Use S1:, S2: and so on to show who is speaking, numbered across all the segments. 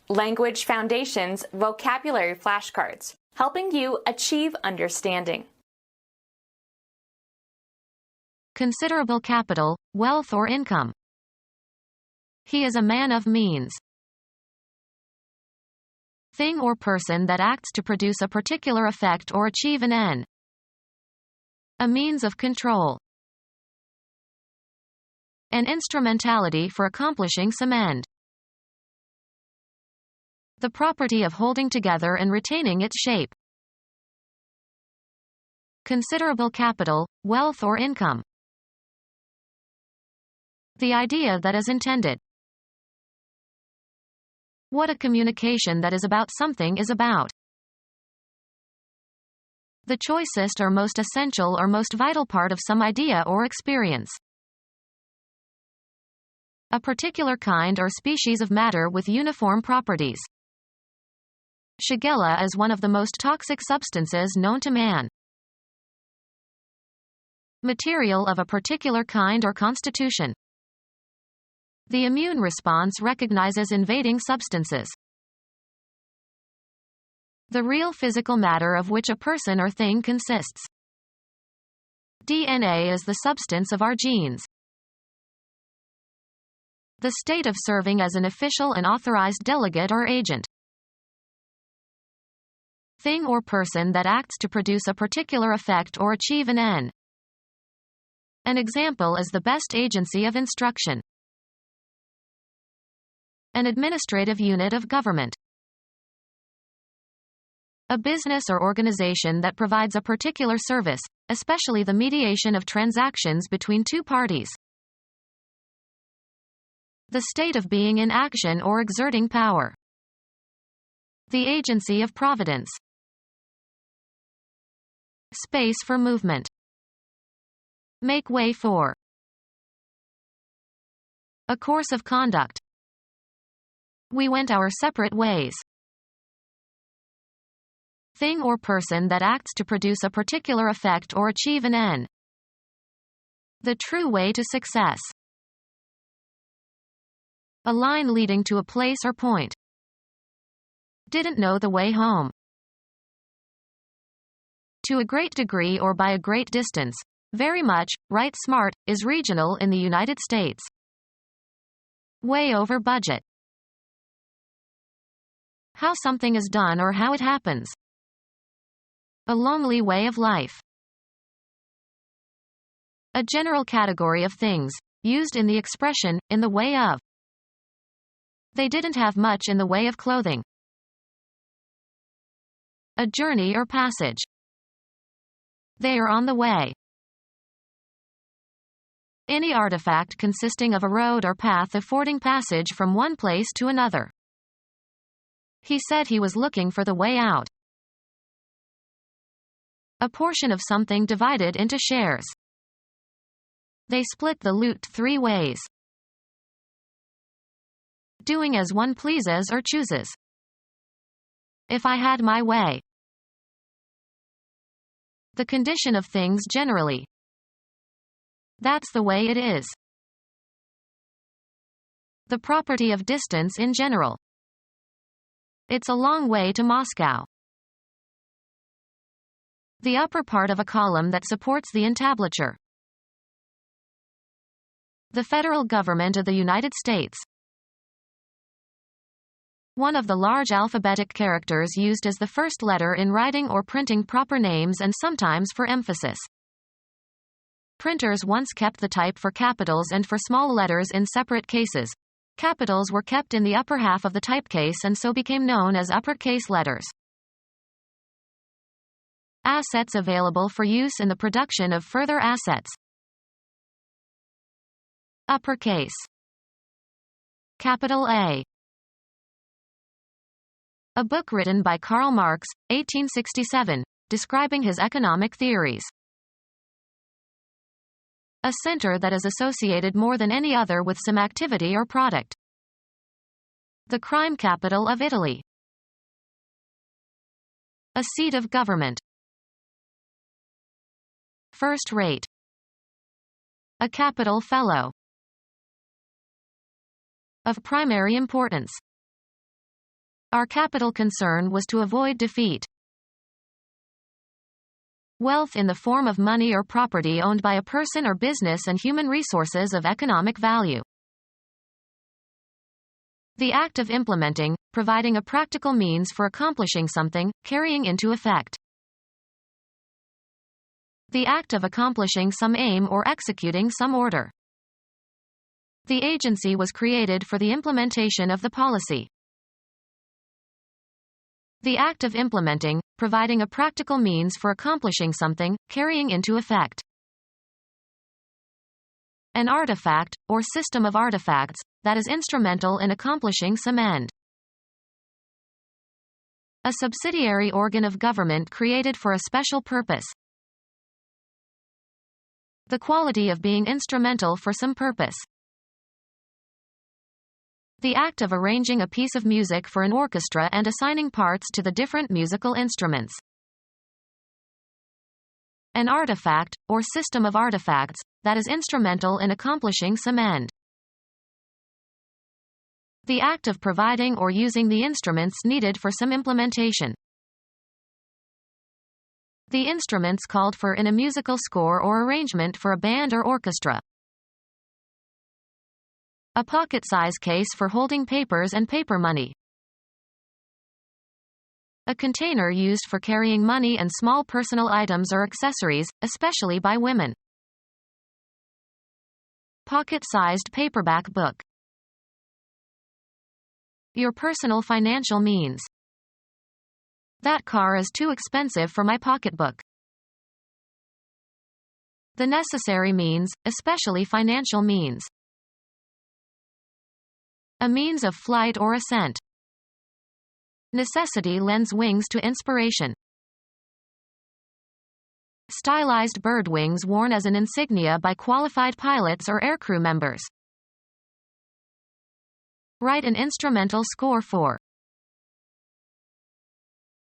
S1: Language Foundations Vocabulary Flashcards, helping you achieve understanding.
S2: Considerable capital, wealth or income. He is a man of means. Thing or person that acts to produce a particular effect or achieve an end. A means of control. An instrumentality for accomplishing some end. The property of holding together and retaining its shape. Considerable capital, wealth or income. The idea that is intended. What a communication that is about something is about. The choicest or most essential or most vital part of some idea or experience. A particular kind or species of matter with uniform properties. Shigella is one of the most toxic substances known to man. Material of a particular kind or constitution. The immune response recognizes invading substances. The real physical matter of which a person or thing consists. DNA is the substance of our genes. The state of serving as an official and authorized delegate or agent. Thing or person that acts to produce a particular effect or achieve an end. An example is the best agency of instruction. An administrative unit of government. A business or organization that provides a particular service, especially the mediation of transactions between two parties. The state of being in action or exerting power. The agency of providence. Space for movement. Make way for. A course of conduct. We went our separate ways. Thing or person that acts to produce a particular effect or achieve an end. The true way to success. A line leading to a place or point. Didn't know the way home. To a great degree or by a great distance. Very much, right smart, is regional in the United States. Way over budget. How something is done or how it happens. A lonely way of life. A general category of things, used in the expression, in the way of. They didn't have much in the way of clothing. A journey or passage. They are on the way. Any artifact consisting of a road or path affording passage from one place to another. He said he was looking for the way out. A portion of something divided into shares. They split the loot 3 ways. Doing as one pleases or chooses. If I had my way. The condition of things generally. That's the way it is. The property of distance in general. It's a long way to Moscow. The upper part of a column that supports the entablature. The federal government of the United States. One of the large alphabetic characters used as the first letter in writing or printing proper names and sometimes for emphasis. Printers once kept the type for capitals and for small letters in separate cases. Capitals were kept in the upper half of the typecase and so became known as uppercase letters. Assets available for use in the production of further assets. Uppercase. Capital A. A book written by Karl Marx, 1867, describing his economic theories. A center that is associated more than any other with some activity or product. The crime capital of Italy. A seat of government. First rate. A capital fellow. Of primary importance. Our capital concern was to avoid defeat. Wealth in the form of money or property owned by a person or business and human resources of economic value. The act of implementing, providing a practical means for accomplishing something, carrying into effect. The act of accomplishing some aim or executing some order. The agency was created for the implementation of the policy. The act of implementing, providing a practical means for accomplishing something, carrying into effect. An artifact, or system of artifacts, that is instrumental in accomplishing some end. A subsidiary organ of government created for a special purpose. The quality of being instrumental for some purpose. The act of arranging a piece of music for an orchestra and assigning parts to the different musical instruments. An artifact, or system of artifacts, that is instrumental in accomplishing some end. The act of providing or using the instruments needed for some implementation. The instruments called for in a musical score or arrangement for a band or orchestra. A pocket-size case for holding papers and paper money. A container used for carrying money and small personal items or accessories, especially by women. Pocket-sized paperback book. Your personal financial means. That car is too expensive for my pocketbook. The necessary means, especially financial means. A means of flight or ascent. Necessity lends wings to inspiration. Stylized bird wings worn as an insignia by qualified pilots or aircrew members. Write an instrumental score for.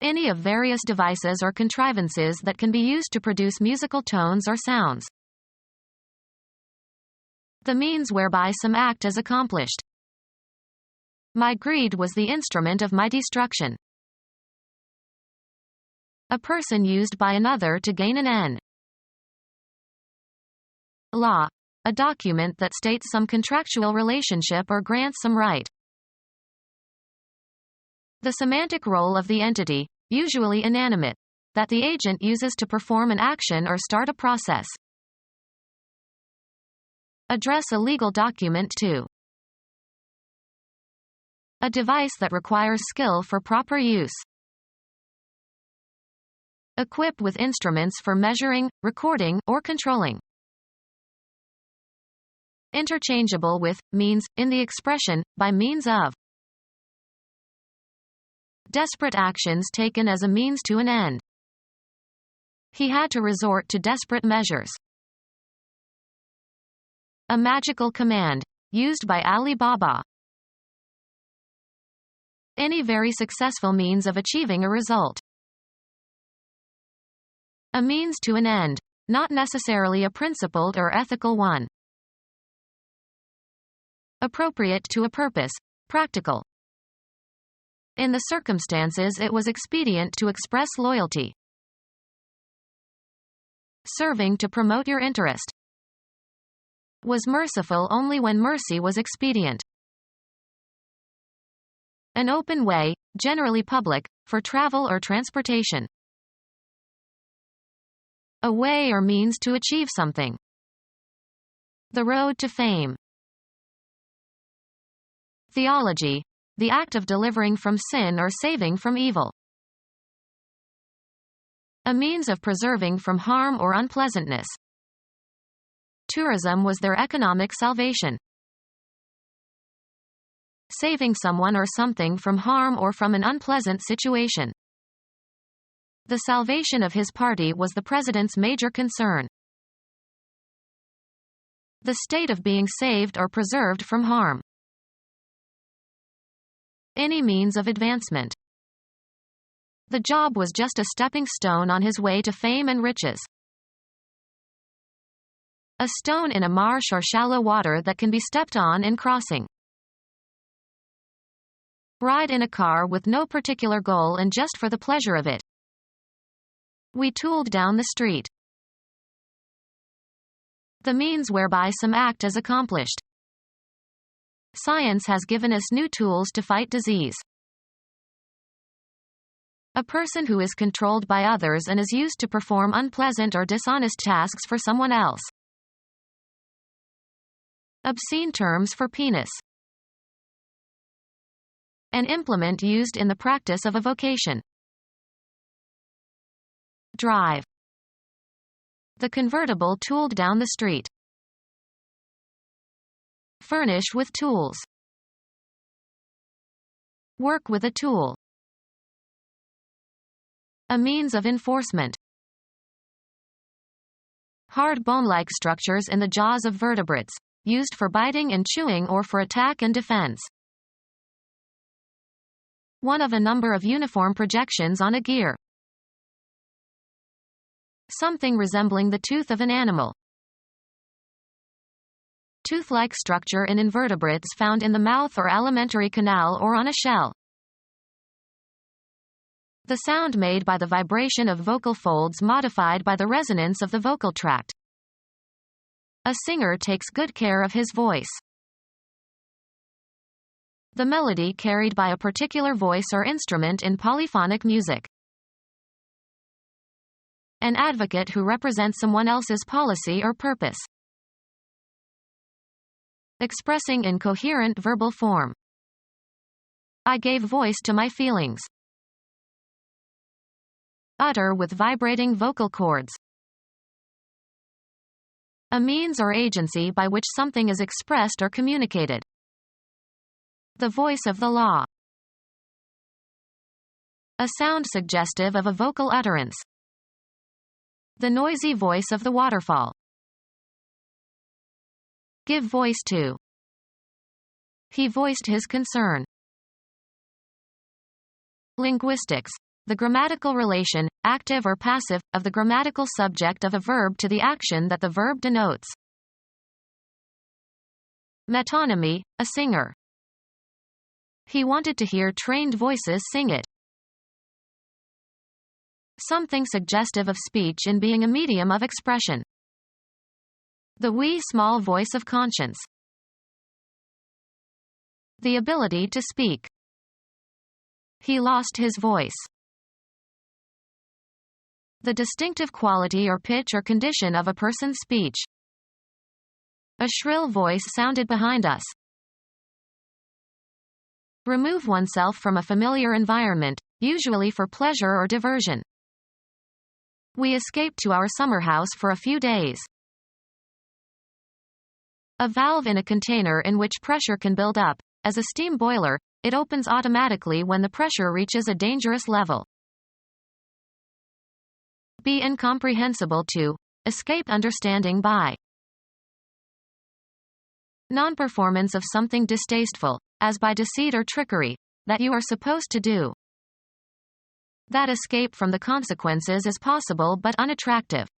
S2: Any of various devices or contrivances that can be used to produce musical tones or sounds. The means whereby some act is accomplished. My greed was the instrument of my destruction. A person used by another to gain an end. Law. A document that states some contractual relationship or grants some right. The semantic role of the entity, usually inanimate, that the agent uses to perform an action or start a process. Address a legal document to. A device that requires skill for proper use. Equip with instruments for measuring, recording, or controlling. Interchangeable with, means, in the expression, by means of. Desperate actions taken as a means to an end. He had to resort to desperate measures. A magical command, used by Ali Baba. Any very successful means of achieving a result. A means to an end, not necessarily a principled or ethical one. Appropriate to a purpose, practical. In the circumstances it was expedient to express loyalty. Serving to promote your interest. Was merciful only when mercy was expedient. An open way, generally public, for travel or transportation. A way or means to achieve something. The road to fame. Theology. The act of delivering from sin or saving from evil. A means of preserving from harm or unpleasantness. Tourism was their economic salvation. Saving someone or something from harm or from an unpleasant situation. The salvation of his party was the president's major concern. The state of being saved or preserved from harm. Any means of advancement. The job was just a stepping stone on his way to fame and riches. A stone in a marsh or shallow water that can be stepped on in crossing. Ride in a car with no particular goal and just for the pleasure of it. We tooled down the street. The means whereby some act is accomplished. Science has given us new tools to fight disease. A person who is controlled by others and is used to perform unpleasant or dishonest tasks for someone else. Obscene terms for penis. An implement used in the practice of a vocation. Drive. The convertible tooled down the street. Furnish with tools. Work with a tool. A means of enforcement. Hard bone-like structures in the jaws of vertebrates, used for biting and chewing or for attack and defense. One of a number of uniform projections on a gear. Something resembling the tooth of an animal. Tooth-like structure in invertebrates found in the mouth or alimentary canal or on a shell. The sound made by the vibration of vocal folds modified by the resonance of the vocal tract. A singer takes good care of his voice. The melody carried by a particular voice or instrument in polyphonic music. An advocate who represents someone else's policy or purpose. Expressing in coherent verbal form. I gave voice to my feelings. Utter with vibrating vocal cords. A means or agency by which something is expressed or communicated. The voice of the law. A sound suggestive of a vocal utterance. The noisy voice of the waterfall. Give voice to. He voiced his concern. Linguistics. The grammatical relation, active or passive, of the grammatical subject of a verb to the action that the verb denotes. Metonymy, a singer. He wanted to hear trained voices sing it. Something suggestive of speech in being a medium of expression. The wee small voice of conscience. The ability to speak. He lost his voice. The distinctive quality or pitch or condition of a person's speech. A shrill voice sounded behind us. Remove oneself from a familiar environment, usually for pleasure or diversion. We escaped to our summer house for a few days. A valve in a container in which pressure can build up. As a steam boiler, it opens automatically when the pressure reaches a dangerous level. Be incomprehensible to. Escape understanding by. Non-performance of something distasteful, as by deceit or trickery, that you are supposed to do. That escape from the consequences is possible but unattractive.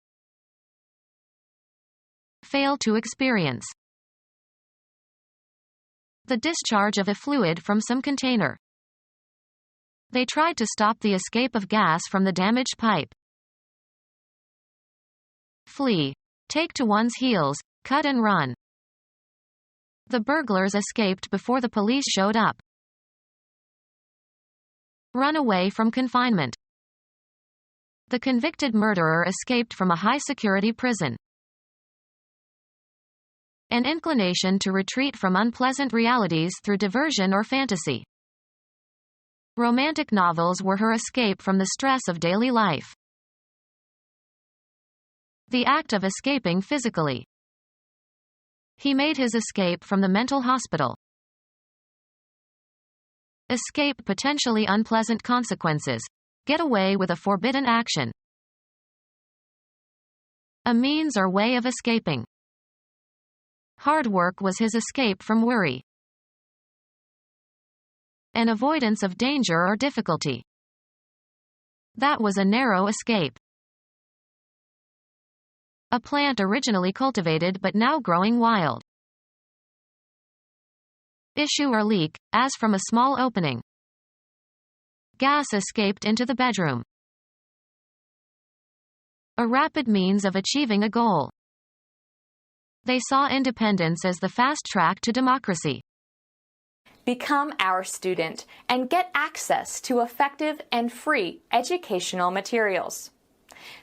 S2: Fail to experience. The discharge of a fluid from some container. They tried to stop the escape of gas from the damaged pipe. Flee. Take to one's heels, cut and run. The burglars escaped before the police showed up. Run away from confinement. The convicted murderer escaped from a high-security prison. An inclination to retreat from unpleasant realities through diversion or fantasy. Romantic novels were her escape from the stress of daily life. The act of escaping physically. He made his escape from the mental hospital. Escape potentially unpleasant consequences. Get away with a forbidden action. A means or way of escaping. Hard work was his escape from worry. An avoidance of danger or difficulty. That was a narrow escape. A plant originally cultivated but now growing wild. Issue or leak, as from a small opening. Gas escaped into the bedroom. A rapid means of achieving a goal. They saw independence as the fast track to democracy.
S1: Become our student and get access to effective and free educational materials.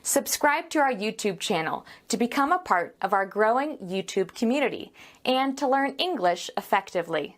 S1: Subscribe to our YouTube channel to become a part of our growing YouTube community and to learn English effectively.